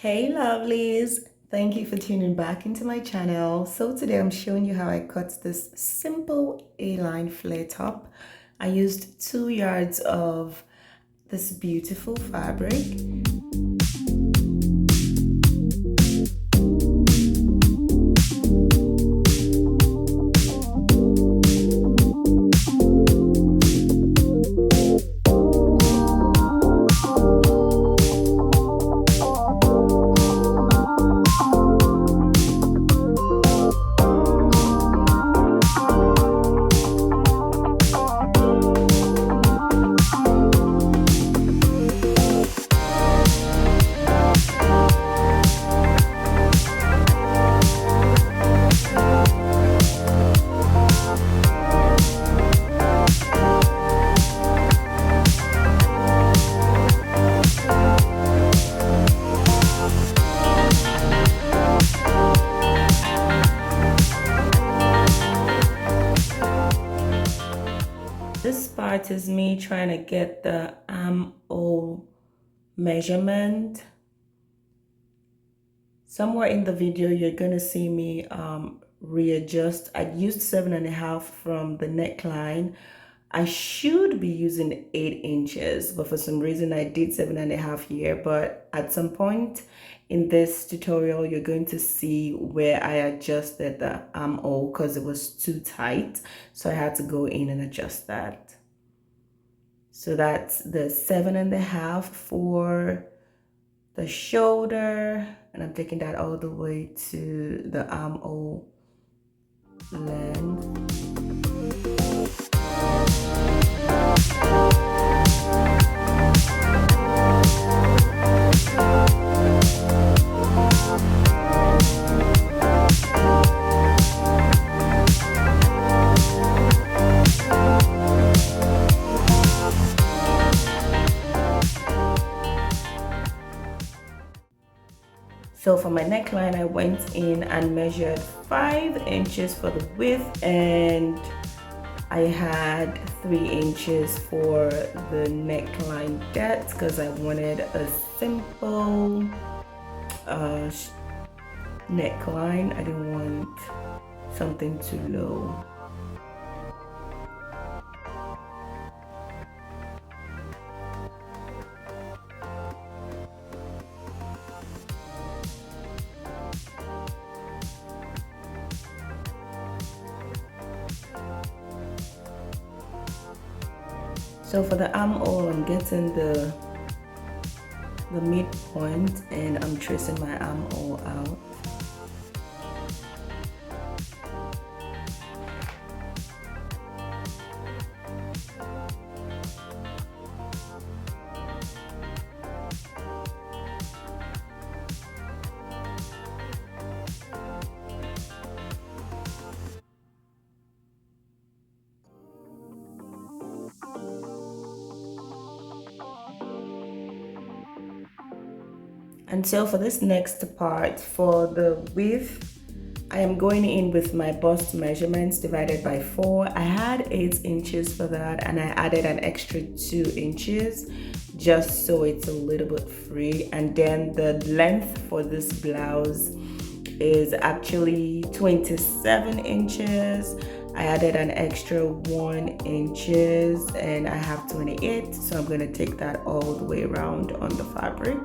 Hey lovelies, thank you for tuning back into my channel. So today I'm showing you how I cut this simple A-line flare top. I used 2 yards of this beautiful fabric. This part is me trying to get the armhole measurement. Somewhere in the video, you're gonna see me readjust. I used 7.5 from the neckline. I should be using 8 inches, but for some reason I did 7.5 here. But at some point in this tutorial, you're going to see where I adjusted the armhole because it was too tight. So I had to go in and adjust that. So that's the 7.5 for the shoulder, and I'm taking that all the way to the armhole length. So for my neckline, I went in and measured 5 inches for the width, and I had 3 inches for the neckline depth because I wanted a simple neckline. I didn't want something too low. So for the armhole, I'm getting the midpoint and I'm tracing my armhole out. And so for this next part, for the width, I am going in with my bust measurements divided by 4. I had 8 inches for that, and I added an extra 2 inches just so it's a little bit free. And then the length for this blouse is actually 27 inches. I added an extra 1 inches and I have 28, so I'm going to take that all the way around on the fabric.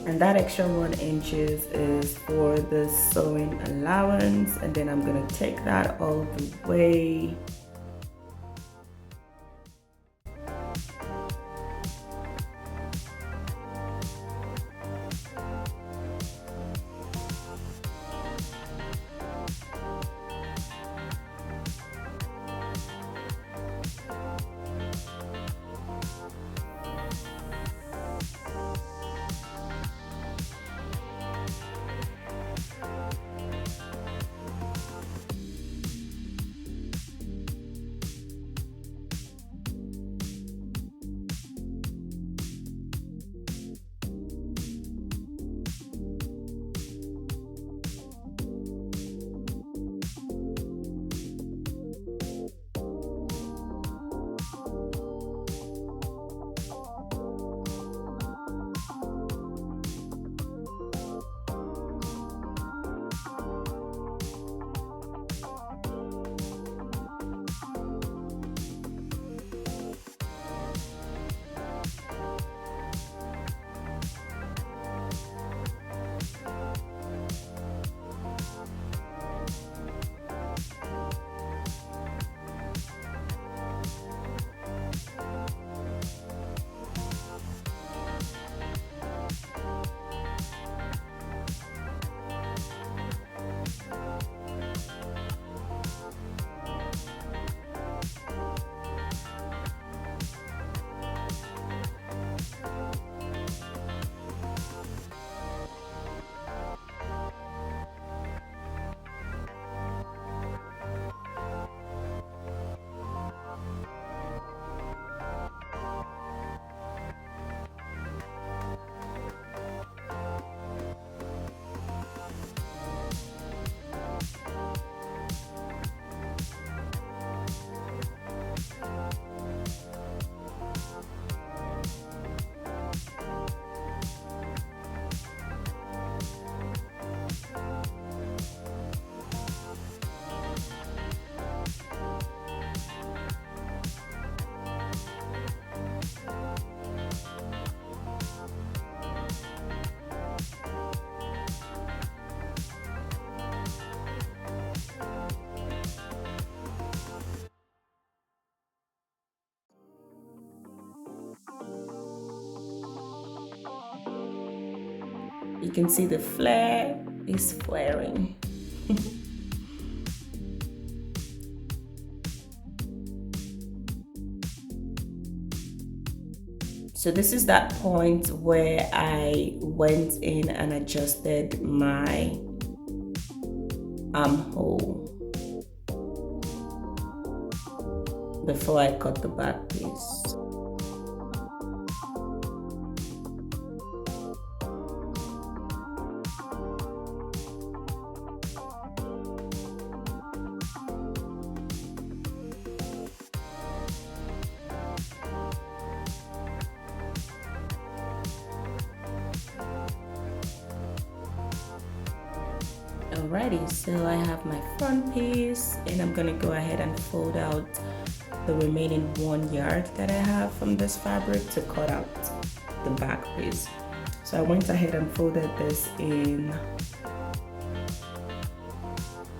And that extra 1 inches is for the sewing allowance, and then I'm gonna take that all the way. You can see the flare is flaring. So this is that point where I went in and adjusted my armhole before I cut the back piece. Alrighty, so I have my front piece and I'm gonna go ahead and fold out the remaining 1 yard that I have from this fabric to cut out the back piece. So I went ahead and folded this in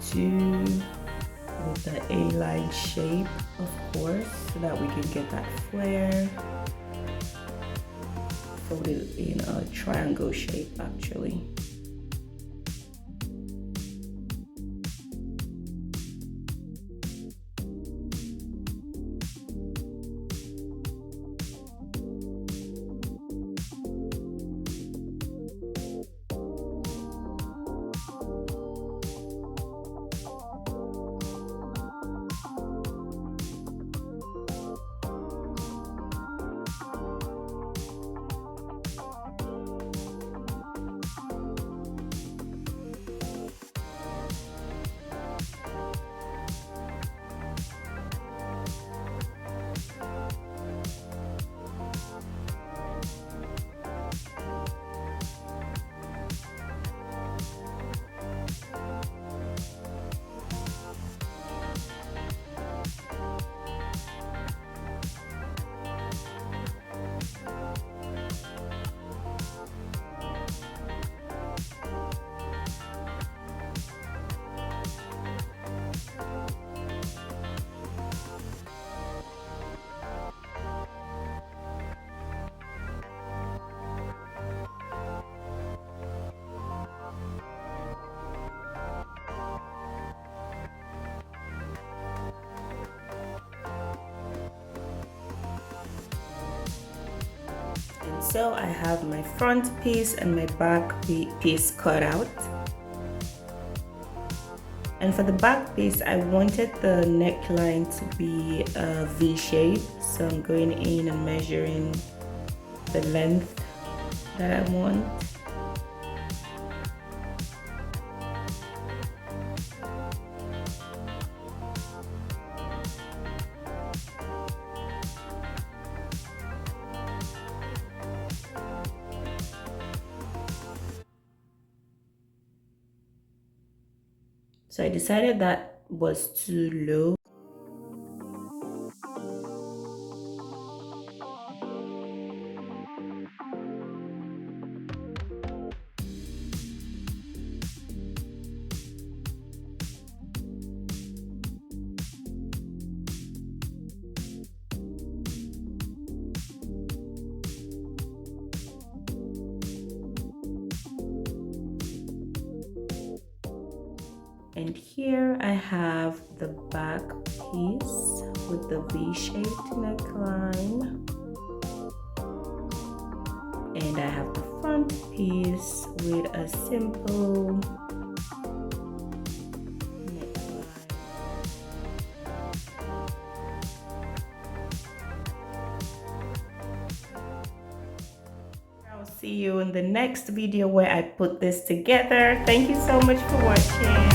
two with the A-line shape, of course, so that we can get that flare. Fold it in a triangle shape actually. So I have my front piece and my back piece cut out. And for the back piece, I wanted the neckline to be a V shape. So I'm going in and measuring the length that I want. So I decided that was too low. And here I have the back piece with the V-shaped neckline. And I have the front piece with a simple neckline. I'll see you in the next video where I put this together. Thank you so much for watching.